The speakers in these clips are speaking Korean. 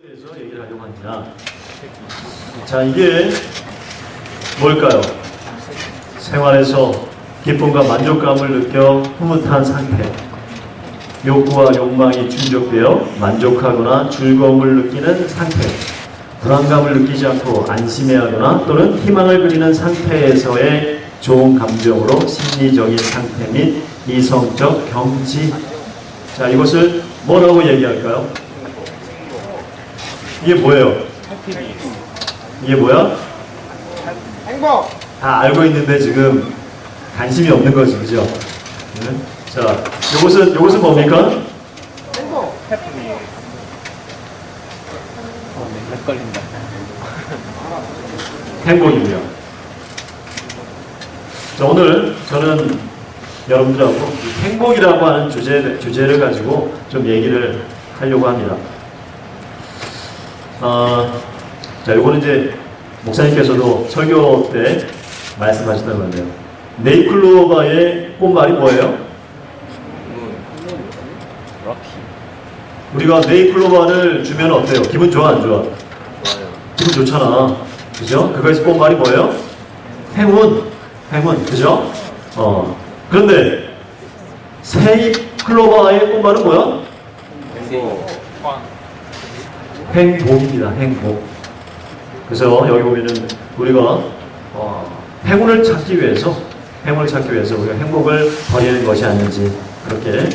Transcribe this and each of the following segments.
대해서 얘기를 하려고 합니다. 자, 이게 뭘까요? 생활에서 기쁨과 만족감을 느껴 흐뭇한 상태, 욕구와 욕망이 충족되어 만족하거나 즐거움을 느끼는 상태, 불안감을 느끼지 않고 안심해하거나 또는 희망을 그리는 상태에서의 좋은 감정으로 심리적인 상태 및 이성적 경지. 자, 이것을 뭐라고 얘기할까요? 이게 뭐예요? 이게 뭐야? 행복! 다 알고 있는데 지금 관심이 없는 거지, 그죠? 네? 자, 요것은 뭡니까? 행복! 헷갈린다. 행복이고요. 자, 오늘 저는 여러분들하고 이 행복이라고 하는 주제를 가지고 좀 얘기를 하려고 합니다. 자, 요거는 이제 목사님께서도 설교 때 말씀하셨던 건데요. 네잎클로버의 꽃말이 뭐예요? 럭키. 우리가 네잎클로버를 주면 어때요? 기분 좋아, 안 좋아? 좋아요. 기분 좋잖아. 그죠? 그거에서 꽃말이 뭐예요? 행운. 그죠? 그런데 새잎 클로버의 꽃말은 뭐야? 행복. 행복입니다. 행복. 그래서 여기 보면은 우리가 행운을 찾기 위해서 우리가 행복을 버리는 것이 아닌지 그렇게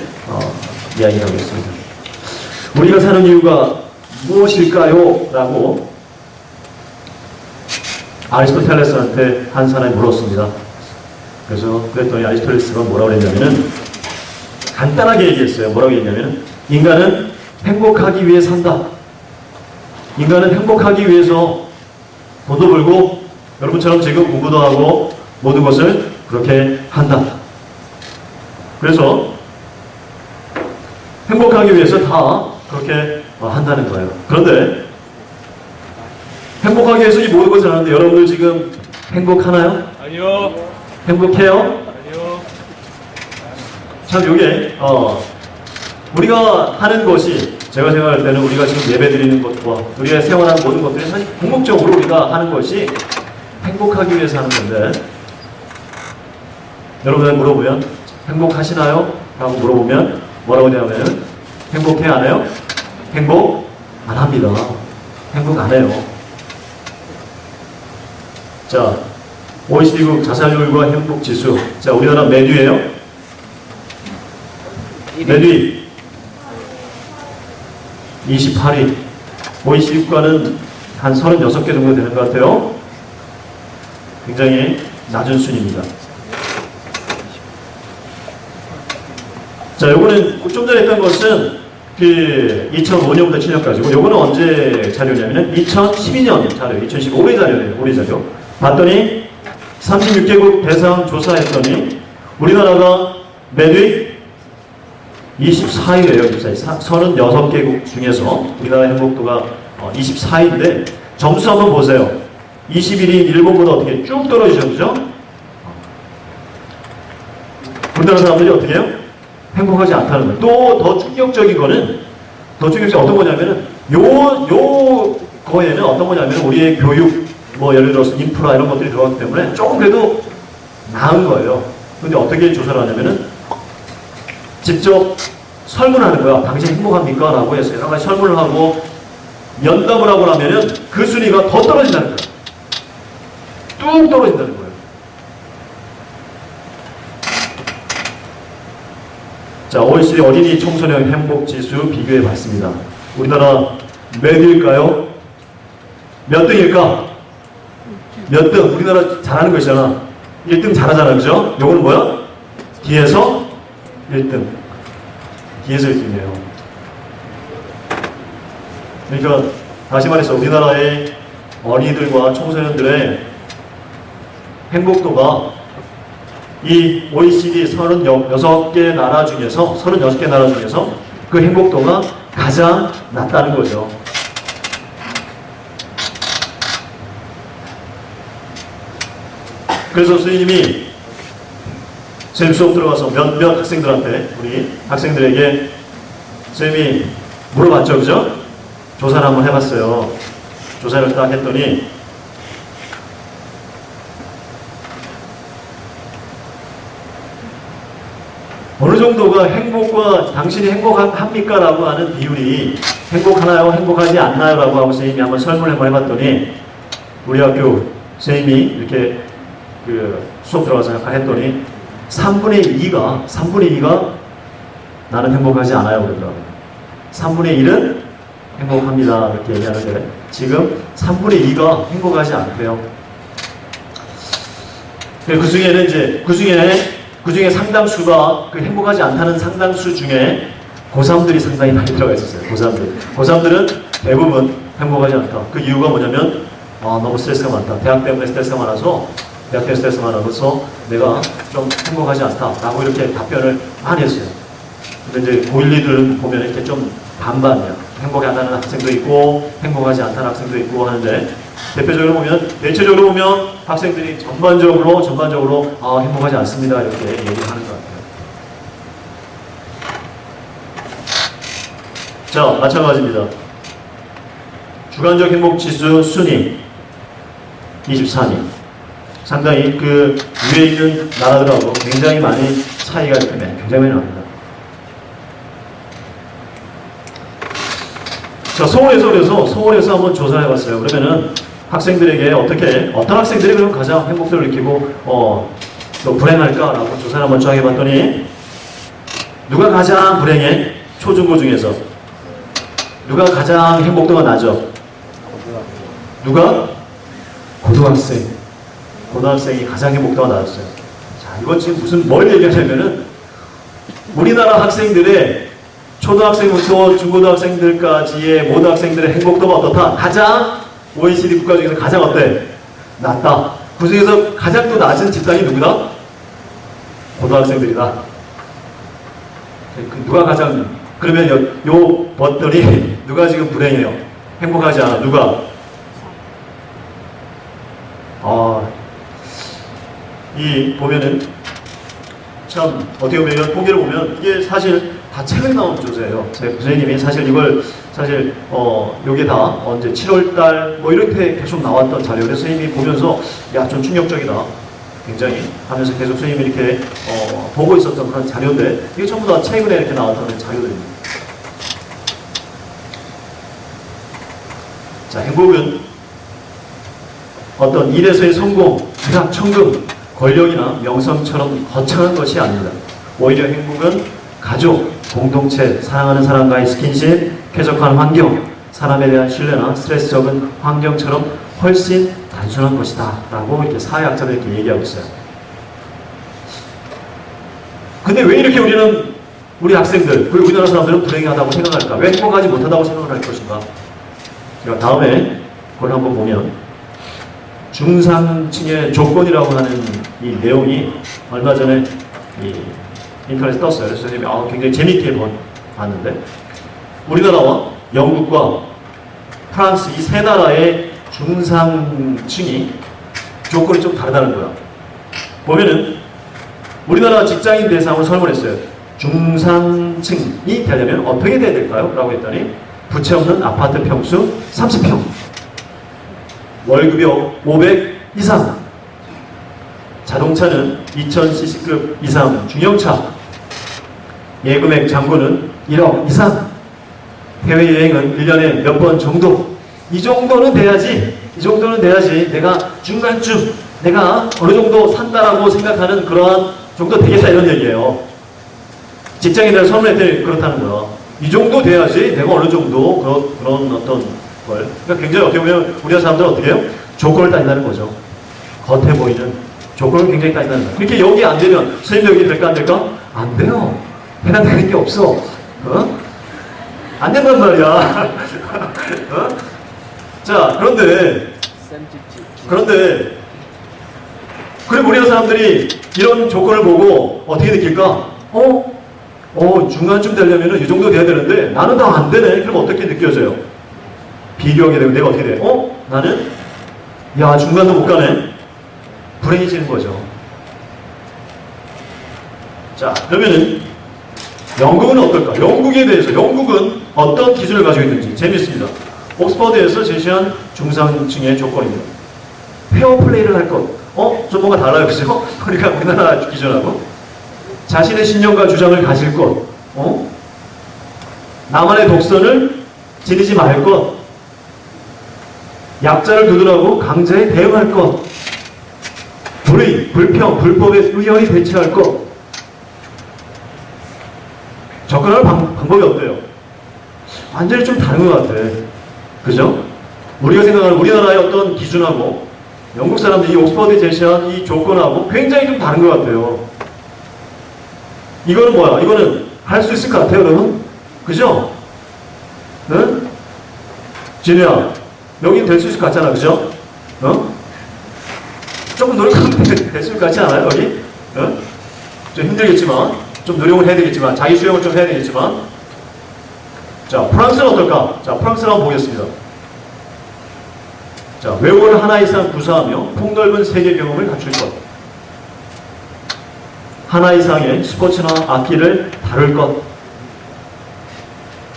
이야기하고 있습니다. 우리가 사는 이유가 무엇일까요? 라고 아리스토텔레스한테 한 사람이 물었습니다. 그래서 그랬더니 아리스토텔레스가 뭐라고 했냐면은 간단하게 얘기했어요. 뭐라고 했냐면은 인간은 행복하기 위해 산다. 인간은 행복하기 위해서 돈도 벌고 여러분처럼 지금 공부도 하고 모든 것을 그렇게 한다. 그래서 행복하기 위해서 다 그렇게 한다는 거예요. 그런데 행복하기 위해서 이 모든 것을 하는데 여러분들 지금 행복하나요? 아니요. 행복해요? 아니요. 참 이게 우리가 하는 것이 제가 생각할 때는 우리가 지금 예배 드리는 것과 우리가 생활하는 모든 것들이 사실 궁극적으로 우리가 하는 것이 행복하기 위해서 하는 건데 여러분들 물어보면 행복하시나요? 라고 물어보면 뭐라고 하냐면 행복해 안 해요? 행복 안 합니다. 행복 안 해요. 자, OECD국 자살률과 행복지수. 자, 우리나라 몇 위예요? 몇 위? 28위. OECD 국가는 한 36개 정도 되는 것 같아요. 굉장히 낮은 순위입니다. 자, 요거는 좀 전에 했던 것은 그 2005년부터 7년까지고, 요거는 언제 자료냐면은 2012년 자료, 2015년 자료예요. 올해 자료. 봤더니 36개국 대상 조사했더니 우리나라가 몇 위? 24위예요. 36개국 중에서 우리나라 행복도가 24위인데 점수 한번 보세요. 21위인 일본보다 어떻게 쭉 떨어지죠, 그죠? 우리나라 사람들이 어떻게 해요? 행복하지 않다는 거예요. 또 더 충격적인 거는 어떤 거냐면은 거에는 어떤 거냐면 우리의 교육, 뭐 예를 들어서 인프라 이런 것들이 들어갔기 때문에 조금 그래도 나은 거예요. 근데 어떻게 조사를 하냐면은 직접 설문하는 거야. 당신 행복합니까? 라고 해서 여러 가지 설문을 하고 면담을 하고 나면은 그 순위가 더 떨어진다는 거야. 뚝 떨어진다는 거예요. 자, OECD 어린이 청소년 행복지수 비교해 봤습니다. 우리나라 몇 위일까요? 몇 등일까? 몇 등? 우리나라 잘하는 거 있잖아. 1등 잘하잖아, 그죠? 요거는 뭐야? 뒤에서 1등. 뒤에서 1등이에요. 그러니까 다시 말해서 우리나라의 어린이들과 청소년들의 행복도가 이 OECD 36개 나라 중에서 그 행복도가 가장 낮다는 거죠. 그래서 선생님이 수업 들어가서 몇몇 학생들한테, 우리 학생들에게 선생님이 물어봤죠, 그죠? 조사를 한번 해봤어요. 조사를 딱 했더니 어느 정도가 행복과 당신이 행복합니까? 라고 하는 비율이 행복하나요? 행복하지 않나요? 라고 하고 선생님이 한번 설문을 한번 해봤더니 우리 학교 선생님이 이렇게 그 수업 들어가서 약간 했더니 3분의 2가 나는 행복하지 않아요 그러더라고요. 3분의 1은 행복합니다 이렇게 얘기하는데 지금 3분의 2가 행복하지 않대요. 그 중에 상당수가 그 행복하지 않다는 상당수 중에 고3들이 상당히 많이 들어가 있었어요. 고3들은 대부분 행복하지 않다. 그 이유가 뭐냐면 너무 스트레스가 많다. 대학 때문에 스트레스가 많아서 내가 좀 행복하지 않다 라고 이렇게 답변을 많이 했어요. 근데 이제 고1, 2들은 보면 이렇게 좀 반반이야. 행복이 안 나는 학생도 있고 행복하지 않다는 학생도 있고 하는데 대체적으로 보면 학생들이 전반적으로 행복하지 않습니다 이렇게 얘기를 하는 것 같아요. 자, 마찬가지입니다. 주관적 행복 지수 순위 24위. 상당히 그 위에 있는 나라들하고 굉장히 많이 차이가 굉장히 많이 납니다. 자, 서울에서 한번 조사를 해봤어요. 그러면은 학생들에게 어떤 학생들이 그럼 가장 행복도를 느끼고 또 불행할까라고 조사를 한번 쫙 해봤더니 누가 가장 불행해? 초중고 중에서 누가 가장 행복도가 낮죠? 누가? 고등학생이 가장 행복도가 낮았어요. 자, 이건 지금 뭘 얘기하냐면은 우리나라 학생들의 초등학생부터 중고등학생들까지의 모든 학생들의 행복도가 어떻다? 가장 OECD 국가 중에서 가장 어때? 낮다. 그 중에서 가장 또 낮은 집단이 누구다? 고등학생들이다. 누가 가장 그러면 요 벗더니 누가 지금 불행해요? 행복하지 않아. 누가? 보면은 참 어떻게 보면 통계를 보면 이게 사실 다 최근에 나온 조사예요. 선생님이 사실 이걸 요게 다 언제 7월달 뭐 이렇게 계속 나왔던 자료를 선생님이 보면서 야, 좀 충격적이다. 굉장히 하면서 계속 선생님이 이렇게 보고 있었던 그런 자료인데 이게 전부 다 최근에 이렇게 나왔던 자료들입니다. 자, 행복은 어떤 일에서의 성공, 부탁, 천금, 권력이나 명성처럼 거창한 것이 아닙니다. 오히려 행복은 가족, 공동체, 사랑하는 사람과의 스킨십, 쾌적한 환경, 사람에 대한 신뢰나 스트레스 적은 환경처럼 훨씬 단순한 것이다 라고 이렇게 사회학자들이 이렇게 얘기하고 있어요. 근데 왜 이렇게 우리 학생들, 그리고 우리나라 사람들은 불행하다고 생각할까? 왜 행복하지 못하다고 생각을 할 것인가? 제가 다음에 그걸 한번 보면 중상층의 조건이라고 하는 이 내용이 얼마 전에 인터넷에 떴어요. 그래서 선생님이 굉장히 재미있게 봤는데 우리나라와 영국과 프랑스 이 세 나라의 중상층이 조건이 좀 다르다는 거야. 보면은 우리나라 직장인 대상으로 설문했어요. 중상층이 되려면 어떻게 돼야 될까요? 라고 했더니 부채 없는 아파트 평수 30평, 월급이 500 이상, 자동차는 2000cc급 이상 중형차, 예금액 잔고는 1억 이상, 해외여행은 1년에 몇 번 정도, 이 정도는 돼야지 내가 중간쯤 내가 어느 정도 산다라고 생각하는 그러한 정도 되겠다 이런 얘기예요. 직장인들 설문했더니 그렇다는 거야. 이 정도 돼야지 내가 어느 정도 그런 어떤 걸. 그러니까 굉장히 어떻게 보면 우리나라 사람들은 어떻게 해요? 조건을 따진다는 거죠. 겉에 보이는 조건을 굉장히 따진다는 거야. 그렇게 여기 안 되면 선생님 여기 될까 안 될까? 안 돼요. 해당되는 게 없어. 안 된단 말이야. 자, 그런데 그럼 우리나라 사람들이 이런 조건을 보고 어떻게 느낄까? 중간쯤 되려면 이 정도 돼야 되는데 나는 다 안 되네. 그럼 어떻게 느껴져요? 비교하게 되고 내가 어떻게 돼? 나는 중간도 못 가네. 불행해지는 거죠. 자, 그러면은 영국은 어떨까? 영국에 대해서 영국은 어떤 기준을 가지고 있는지 재밌습니다. 옥스퍼드에서 제시한 중상층의 조건입니다. 페어플레이를 할 것. 좀 뭔가 달라요, 그죠? 그러니까 우리나라 기준하고. 자신의 신념과 주장을 가질 것. 나만의 독선을 지니지 말 것. 약자를 두둔하고 강자에 대응할 것. 불의, 불평, 불법에 의연히 대처할 것. 접근할 방법이 어때요? 완전히 좀 다른 것 같아. 그죠? 우리가 생각하는 우리나라의 어떤 기준하고 영국 사람들이 옥스퍼드에 제시한 이 조건하고 굉장히 좀 다른 것 같아요. 이거는 뭐야? 이거는 할 수 있을 것 같아요, 여러분? 그죠? 응? 진우야, 여긴 될 수 있을 것 같잖아, 그죠? 조금 노력하면 될 수 있을 것 같지 않아요, 여기? 좀 힘들겠지만, 좀 노력을 해야 되겠지만, 자기 수용을 좀 해야 되겠지만. 자, 프랑스는 어떨까? 자, 프랑스를 한번 보겠습니다. 자, 외국어를 하나 이상 구사하며 폭넓은 세계 경험을 갖출 것. 하나 이상의 스포츠나 악기를 다룰 것.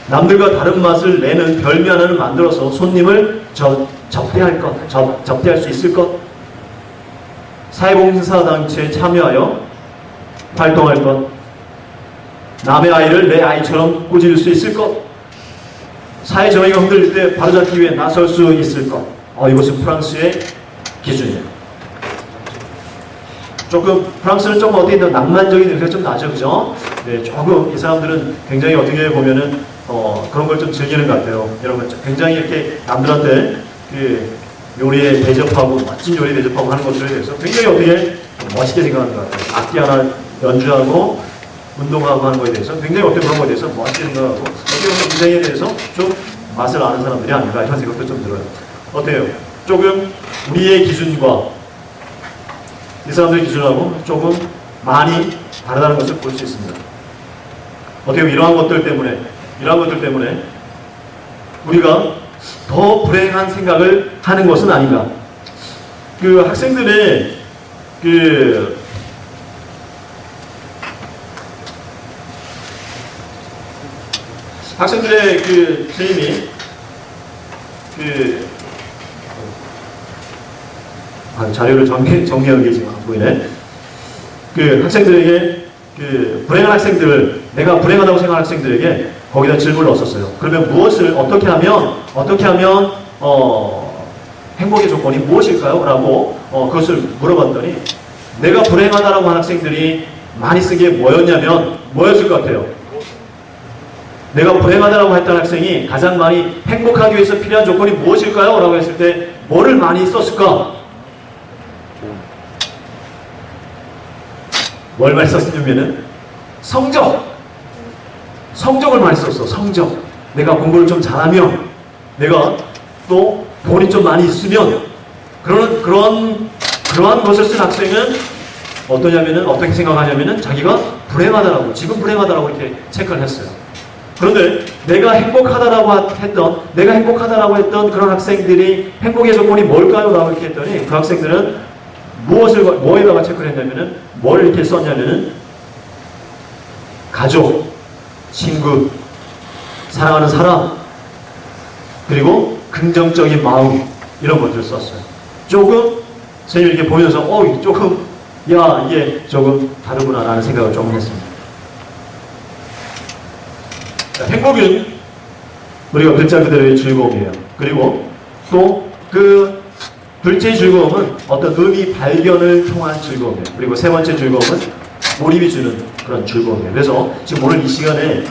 남들과 다른 맛을 내는 별미 하나를 만들어서 손님을 접대할 것, 접대할 수 있을 것. 사회봉사단체에 참여하여 활동할 것. 남의 아이를 내 아이처럼 꾸짖을 수 있을 것. 사회 정의가 흔들릴 때 바로잡기 위해 나설 수 있을 것. 이것은 프랑스의 기준이에요. 조금 프랑스는 조금 어떻게 더 낭만적인 느낌이 좀 나죠, 그죠? 네, 조금 이 사람들은 굉장히 어떻게 보면은 그런 걸 좀 즐기는 것 같아요. 여러분 굉장히 이렇게 남들한테 그 요리에 대접하고 멋진 요리에 대접하고 하는 것들에 대해서 굉장히 어떻게 멋있게 생각하는 것 같아요. 악기 하나 연주하고 운동하고 하는 것에 대해서 굉장히 어떻게 그런 것에 대해서 멋있게 생각하고 어떻게 보면 인생에 대해서 좀 맛을 아는 사람들이 아닌가 이런 생각도 좀 들어요. 어때요? 조금 우리의 기준과 이 사람들의 기준하고 조금 많이 다르다는 것을 볼 수 있습니다. 어떻게 보면 이러한 것들 때문에 우리가 더 불행한 생각을 하는 것은 아닌가. 그 학생들의 선생님이 자료를 정리하고 계시면 안 보이네. 학생들에게 불행한 학생들을 내가 불행하다고 생각하는 학생들에게 거기다 질문을 넣었었어요. 그러면 어떻게 하면 행복의 조건이 무엇일까요? 라고 그것을 물어봤더니 내가 불행하다라고 하는 학생들이 많이 쓴 게 뭐였을 것 같아요? 내가 불행하다라고 했던 학생이 가장 많이 행복하기 위해서 필요한 조건이 무엇일까요? 라고 했을 때 뭐를 많이 썼을까? 뭘 많이 썼냐면은 성적을 많이 썼어. 성적. 내가 공부를 좀 잘하면, 내가 또 돈이 좀 많이 있으면, 그러한 것을 쓴 학생은 어떻게 생각하냐면은 자기가 지금 불행하다라고 이렇게 체크를 했어요. 그런데 내가 행복하다라고 했던 그런 학생들이 행복의 조건이 뭘까요? 라고 이렇게 했더니 그 학생들은 뭐에다가 체크를 했냐면은 뭘 이렇게 썼냐면은 가족, 친구, 사랑하는 사람, 그리고 긍정적인 마음 이런 것들을 썼어요. 조금 선생님이 이렇게 보면서 이게 조금 다르구나 라는 생각을 조금 했습니다. 자, 행복은 우리가 글자 그대로의 즐거움이에요. 그리고 또 둘째의 즐거움은 어떤 의미 발견을 통한 즐거움이에요. 그리고 세 번째 즐거움은 몰입이 주는 그런 즐거움이에요. 그래서 지금 오늘 이 시간에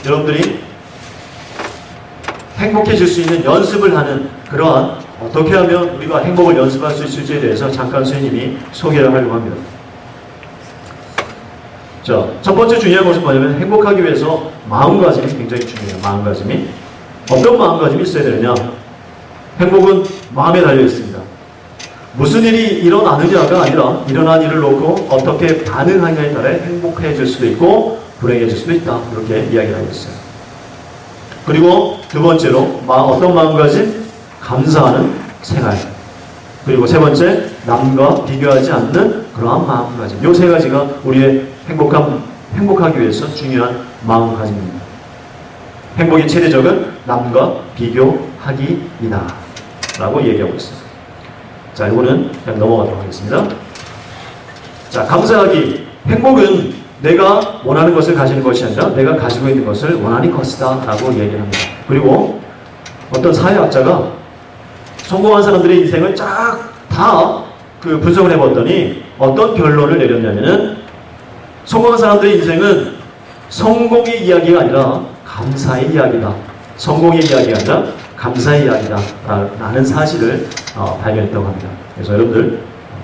여러분들이 행복해질 수 있는 연습을 하는 그러한 어떻게 하면 우리가 행복을 연습할 수 있을지에 대해서 잠깐 선생님이 소개를 하려고 합니다. 자, 첫 번째 중요한 것은 뭐냐면 행복하기 위해서 마음가짐이 굉장히 중요해요. 마음가짐이. 어떤 마음가짐이 있어야 되느냐? 행복은 마음에 달려 있습니다. 무슨 일이 일어나느냐가 아니라 일어난 일을 놓고 어떻게 반응하느냐에 따라 행복해질 수도 있고 불행해질 수도 있다. 이렇게 이야기를 하고 있어요. 그리고 두 번째로 어떤 마음가짐? 감사하는 생활. 그리고 세 번째, 남과 비교하지 않는 그러한 마음가짐. 이 세 가지가 우리의 행복하기 위해서 중요한 마음가짐입니다. 행복의 최대적은 남과 비교하지 감사하기이다 라고 얘기하고 있어요. 자, 이거는 그냥 넘어가도록 하겠습니다. 자, 감사하기. 행복은 내가 원하는 것을 가지는 것이 아니라 내가 가지고 있는 것을 원하는 것이다 라고 얘기를 합니다. 그리고 어떤 사회학자가 성공한 사람들의 인생을 쫙 다 분석을 해봤더니 어떤 결론을 내렸냐면은 성공한 사람들의 인생은 성공의 이야기가 아니라 감사의 이야기다. 성공의 이야기가 아니라 감사의 이야기다 라는 사실을 발견했다고 합니다. 그래서 여러분들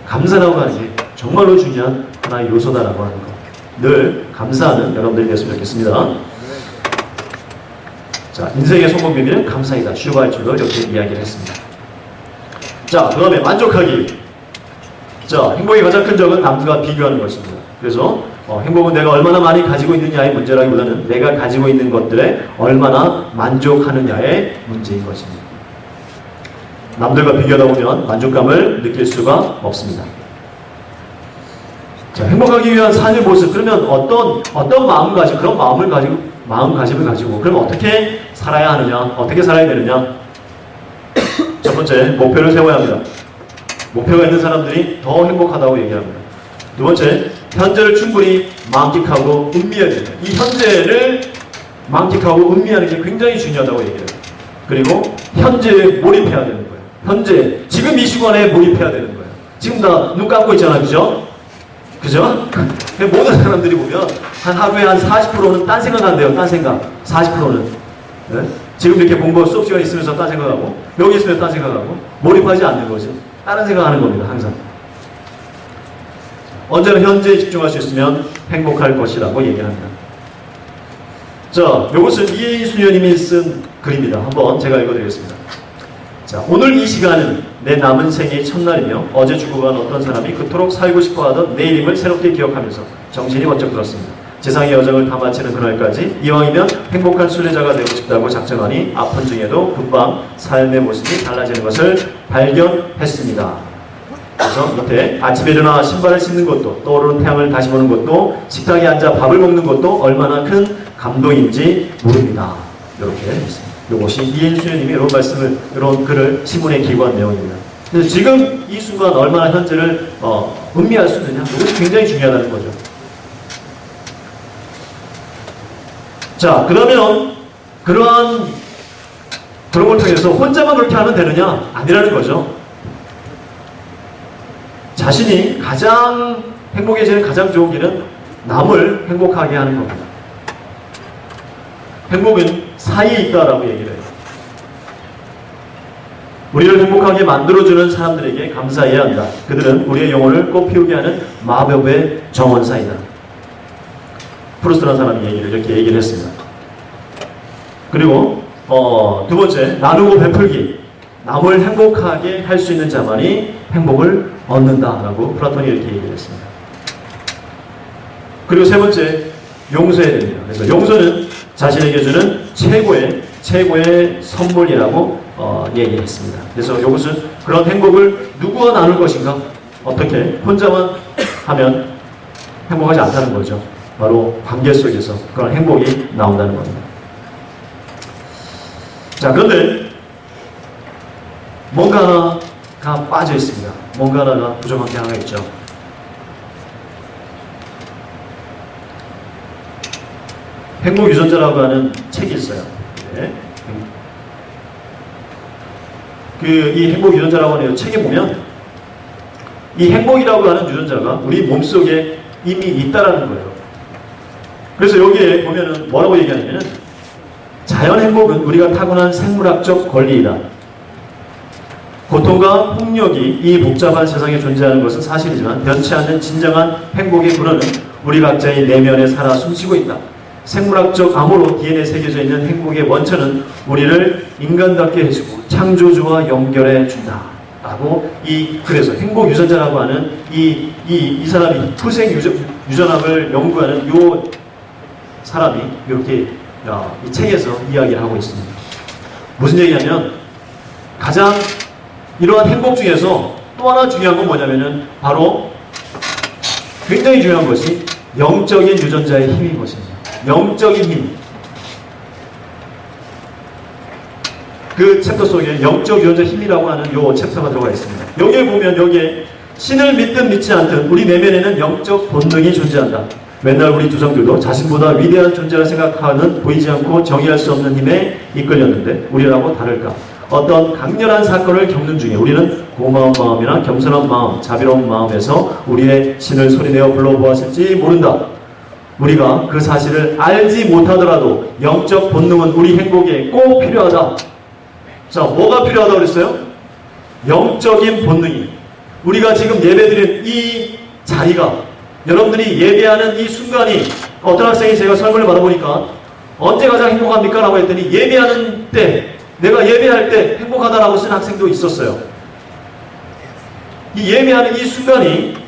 감사라고 하는 게 정말로 중요한 하나의 요소다라고 하는 거 늘 감사하는 여러분들이 됐으면 좋겠습니다. 자, 인생의 성공 비밀은 감사이다. 슈바이처도 이렇게 이야기를 했습니다. 자, 그 다음에 만족하기. 자, 행복의 가장 큰 적은 남과 비교하는 것입니다. 그래서 행복은 내가 얼마나 많이 가지고 있느냐의 문제라기보다는 내가 가지고 있는 것들에 얼마나 만족하느냐의 문제인 것입니다. 남들과 비교하다 보면 만족감을 느낄 수가 없습니다. 자, 행복하기 위한 삶의 모습. 그러면 어떤 마음가짐, 그런 마음가짐을 가지고 그럼 어떻게 살아야 하느냐, 어떻게 살아야 되느냐. 첫 번째, 목표를 세워야 합니다. 목표가 있는 사람들이 더 행복하다고 얘기합니다. 두 번째, 현재를 충분히 만끽하고 음미해야 됩니다. 이 현재를 만끽하고 음미하는 게 굉장히 중요하다고 얘기해요. 그리고 현재에 몰입해야 되는 거예요. 현재, 지금 이 시간에 몰입해야 되는 거예요. 지금 다 눈 감고 있잖아, 그죠? 그죠? 모든 사람들이 보면 한 하루에 한 40%는 딴 생각한대요. 딴 생각. 40%는. 네? 지금 이렇게 공부 수업 시간 있으면서 딴 생각하고 여기 있으면 딴 생각하고 몰입하지 않는 거지. 다른 생각하는 겁니다. 항상. 언제나 현재에 집중할 수 있으면 행복할 것이라고 얘기합니다. 자, 이것은 이혜인 수녀님이 쓴 글입니다. 한번 제가 읽어드리겠습니다. 자, 오늘 이 시간은 내 남은 생의 첫날이며 어제 죽어간 어떤 사람이 그토록 살고 싶어하던 내일임을 새롭게 기억하면서 정신이 번쩍 들었습니다. 세상의 여정을 다 마치는 그날까지 이왕이면 행복한 순례자가 되고 싶다고 작정하니 아픈 중에도 금방 삶의 모습이 달라지는 것을 발견했습니다. 그래서 곁에 아침에 일어나 신발을 신는 것도 떠오르는 태양을 다시 보는 것도 식탁에 앉아 밥을 먹는 것도 얼마나 큰 감동인지 모릅니다. 이렇게 했습니다. 이것이 이혜인 수녀님이 이런 글을 신문에 기고한 내용입니다. 그래서 지금 이 순간 얼마나 현재를 음미할 수 있느냐, 이것이 굉장히 중요하다는 거죠. 자, 그러면 그런 걸 통해서 혼자만 그렇게 하면 되느냐? 아니라는 거죠. 자신이 가장 행복해지는 가장 좋은 길은 남을 행복하게 하는 겁니다. 행복은 사이에 있다라고 얘기를 해요. 우리를 행복하게 만들어주는 사람들에게 감사해야 한다. 그들은 우리의 영혼을 꽃피우게 하는 마법의 정원사이다. 프루스트라는 사람이 이렇게 얘기를 했습니다. 그리고 두 번째, 나누고 베풀기. 남을 행복하게 할 수 있는 자만이 행복을 얻는다라고 플라톤이 이렇게 얘기를 했습니다. 그리고 세 번째, 용서해야 됩니다. 그래서 용서는 자신에게 주는 최고의 선물이라고 얘기를 했습니다. 그래서 이것은 그런 행복을 누구와 나눌 것인가? 어떻게? 혼자만 하면 행복하지 않다는 거죠. 바로 관계 속에서 그런 행복이 나온다는 겁니다. 자, 그런데 뭔가 하나가 빠져 있습니다. 뭔가 하나가 부족한 게 하나 있죠. 행복 유전자라고 하는 책이 있어요. 네. 이 행복 유전자라고 하는 책에 보면 이 행복이라고 하는 유전자가 우리 몸속에 이미 있다라는 거예요. 그래서 여기에 보면은 뭐라고 얘기하냐면은 자연 행복은 우리가 타고난 생물학적 권리이다. 고통과 폭력이 이 복잡한 세상에 존재하는 것은 사실이지만 변치 않는 진정한 행복의 근원은 우리 각자의 내면에 살아 숨쉬고 있다. 생물학적 암호로 DNA에 새겨져 있는 행복의 원천은 우리를 인간답게 해주고 창조주와 연결해 준다. 라고 그래서 행복 유전자라고 하는 이 사람이 후생 유전학을 연구하는 요 사람이 이렇게 이 책에서 이야기를 하고 있습니다. 무슨 얘기냐면 가장 이러한 행복 중에서 또 하나 중요한 건 뭐냐면은 바로 굉장히 중요한 것이 영적인 유전자의 힘인 것입니다. 영적인 힘. 그 챕터 속에 영적 유전자 힘이라고 하는 요 챕터가 들어가 있습니다. 여기에 보면 여기에 신을 믿든 믿지 않든 우리 내면에는 영적 본능이 존재한다. 맨날 우리 조상들도 자신보다 위대한 존재라 생각하는 보이지 않고 정의할 수 없는 힘에 이끌렸는데 우리라고 다를까? 어떤 강렬한 사건을 겪는 중에 우리는 고마운 마음이나 겸손한 마음, 자비로운 마음에서 우리의 신을 소리내어 불러보았을지 모른다. 우리가 그 사실을 알지 못하더라도 영적 본능은 우리 행복에 꼭 필요하다. 자, 뭐가 필요하다고 그랬어요? 영적인 본능이. 우리가 지금 예배드린 이 자리가, 여러분들이 예배하는 이 순간이, 어떤 학생이 제가 설문을 받아보니까 언제 가장 행복합니까? 라고 했더니 예배하는 때, 내가 예배할 때 행복하다라고 쓴 학생도 있었어요. 이 예배하는 이 순간이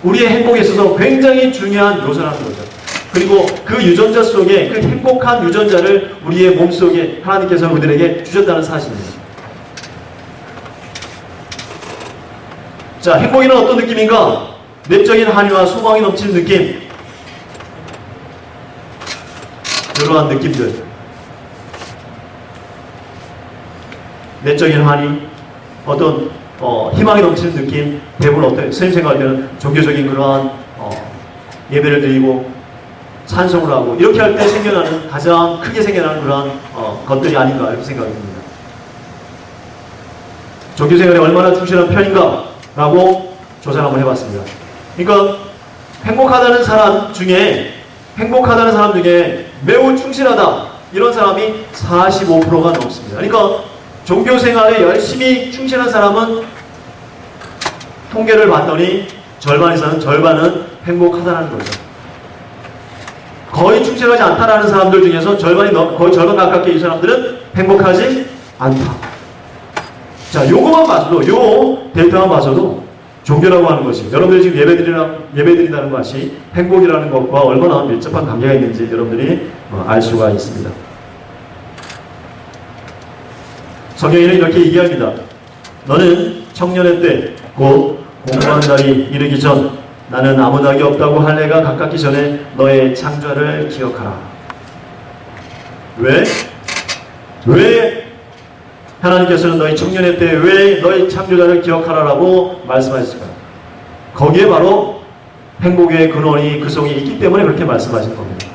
우리의 행복에 있어서 굉장히 중요한 요소라는 거죠. 그리고 그 유전자 속에 그 행복한 유전자를 우리의 몸속에 하나님께서 우리들에게 주셨다는 사실입니다. 자, 행복이란 어떤 느낌인가? 내적인 한의와 소망이 넘치는 느낌. 이러한 느낌들. 내적인 한의, 어떤 희망이 넘치는 느낌. 대부분 어때요? 선생님 생각할 때는 종교적인 그러한 예배를 드리고 찬송을 하고 이렇게 할 때 생겨나는, 가장 크게 생겨나는 그러한 것들이 아닌가 이렇게 생각이 듭니다. 종교생활에 얼마나 충실한 편인가 라고 조사를 한번 해봤습니다. 그러니까 행복하다는 사람 중에 매우 충실하다 이런 사람이 45%가 넘습니다. 그러니까 종교생활에 열심히 충실한 사람은 통계를 봤더니 절반은 행복하다는 거죠. 거의 충실하지 않다라는 사람들 중에서 거의 절반 가깝게 이 사람들은 행복하지 않다. 자, 요거만 봐서도, 요 데이터만 봐서도 종교라고 하는 것이, 여러분들이 지금 예배드린다는 것이 행복이라는 것과 얼마나 밀접한 관계가 있는지 여러분들이 알 수가 있습니다. 성경에는 이렇게 얘기합니다. 너는 청년의 때, 곧 공부하는 날이 이르기 전, 나는 아무 낙이 없다고 할 해가 가깝기 전에 너의 창조를 기억하라. 왜 하나님께서는 너희 청년의 때 왜 너희 창조자를 기억하라라고 말씀하셨을까요? 거기에 바로 행복의 근원이 그 속에 있기 때문에 그렇게 말씀하신 겁니다.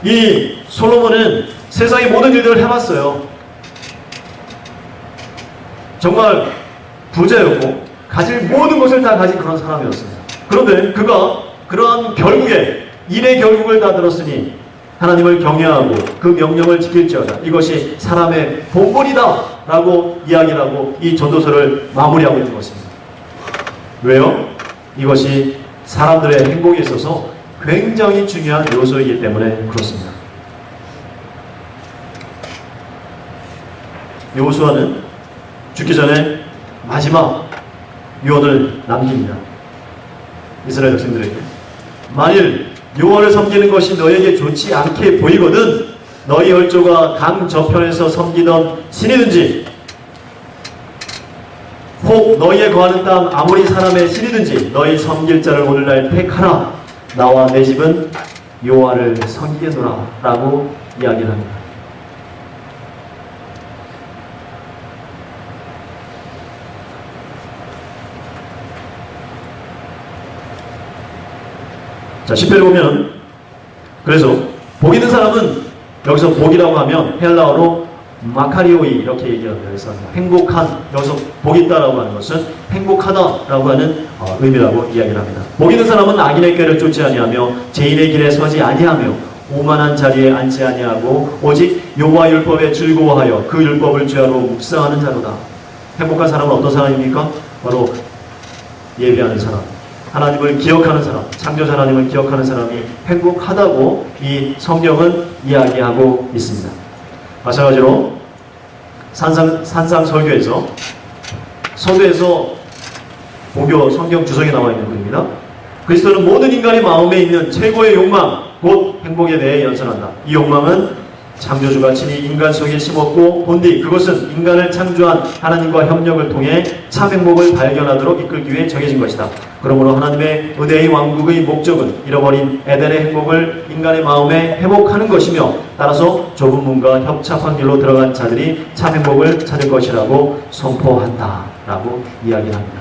이 솔로몬은 세상의 모든 일들을 해봤어요. 정말 부자였고 가질 모든 것을 다 가진 그런 사람이었습니다. 그런데 그가 그러한 일의 결국을 다 들었으니 하나님을 경외하고 그 명령을 지킬지어다. 이것이 사람의 본분이다 라고 이야기를 하고 이 전도서를 마무리하고 있는 것입니다. 왜요? 이것이 사람들의 행복에 있어서 굉장히 중요한 요소이기 때문에 그렇습니다. 여호수아는 죽기 전에 마지막 유언을 남깁니다. 이스라엘 백성들에게 만일 여호와를 섬기는 것이 너에게 좋지 않게 보이거든 너희 열조가 강 저편에서 섬기던 신이든지 혹 너희에 거하는 땅 아무리 사람의 신이든지 너희 섬길 자를 오늘날 택하라. 나와 내 집은 여호와를 섬기노라 라고 이야기를 합니다. 자, 10회를 보면, 그래서 복 있는 사람은, 여기서 복이라고 하면 헬라어로 마카리오이 이렇게 얘기합니다. 그래서 행복한, 여기서 복 있다라고 하는 것은 행복하다라고 하는 의미라고 이야기를 합니다. 복 있는 사람은 악인의 꾀를 쫓지 아니하며 죄인의 길에 서지 아니하며 오만한 자리에 앉지 아니하고 오직 여호와 율법에 즐거워하여 그 율법을 죄하로 묵상하는 자로다. 행복한 사람은 어떤 사람입니까? 바로 예배하는 사람, 하나님을 기억하는 사람, 창조자 하나님을 기억하는 사람이 행복하다고 이 성경은 이야기하고 있습니다. 마찬가지로 산상설교에서 서두에서 보교 성경 주석에 나와 있는 글입니다. 그리스도는 모든 인간의 마음에 있는 최고의 욕망, 곧 행복에 대해 연설한다. 이 욕망은 창조주가 친히 인간 속에 심었고 본디 그것은 인간을 창조한 하나님과 협력을 통해 참 행복을 발견하도록 이끌기 위해 정해진 것이다. 그러므로 하나님의 은혜의 왕국의 목적은 잃어버린 에덴의 행복을 인간의 마음에 회복하는 것이며 따라서 좁은 문과 협착한 길로 들어간 자들이 참 행복을 찾을 것이라고 선포한다 라고 이야기합니다.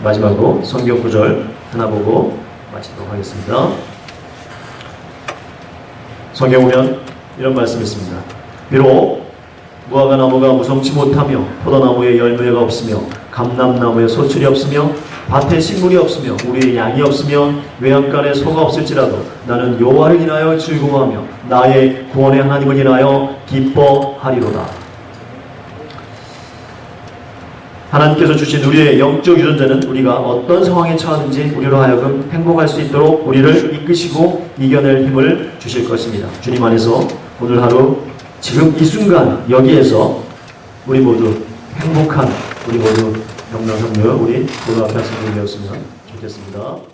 마지막으로 성경 구절 하나 보고 마치도록 하겠습니다. 성경 보면 이런 말씀이 있습니다. 비록 무화과 나무가 무성치 못하며 포도나무에 열매가 없으며 감람나무에 소출이 없으며 밭에 식물이 없으며 우리의 양이 없으며 외양간에 소가 없을지라도 나는 여호와를 인하여 즐거워하며 나의 구원의 하나님을 인하여 기뻐하리로다. 하나님께서 주신 우리의 영적 유전자는 우리가 어떤 상황에 처하든지 우리로 하여금 행복할 수 있도록 우리를 이끄시고 이겨낼 힘을 주실 것입니다. 주님 안에서 오늘 하루 지금 이 순간 여기에서 우리 모두 행복한 우리 모두 영광 성령 우리 고등학교 학생들이 되었으면 좋겠습니다.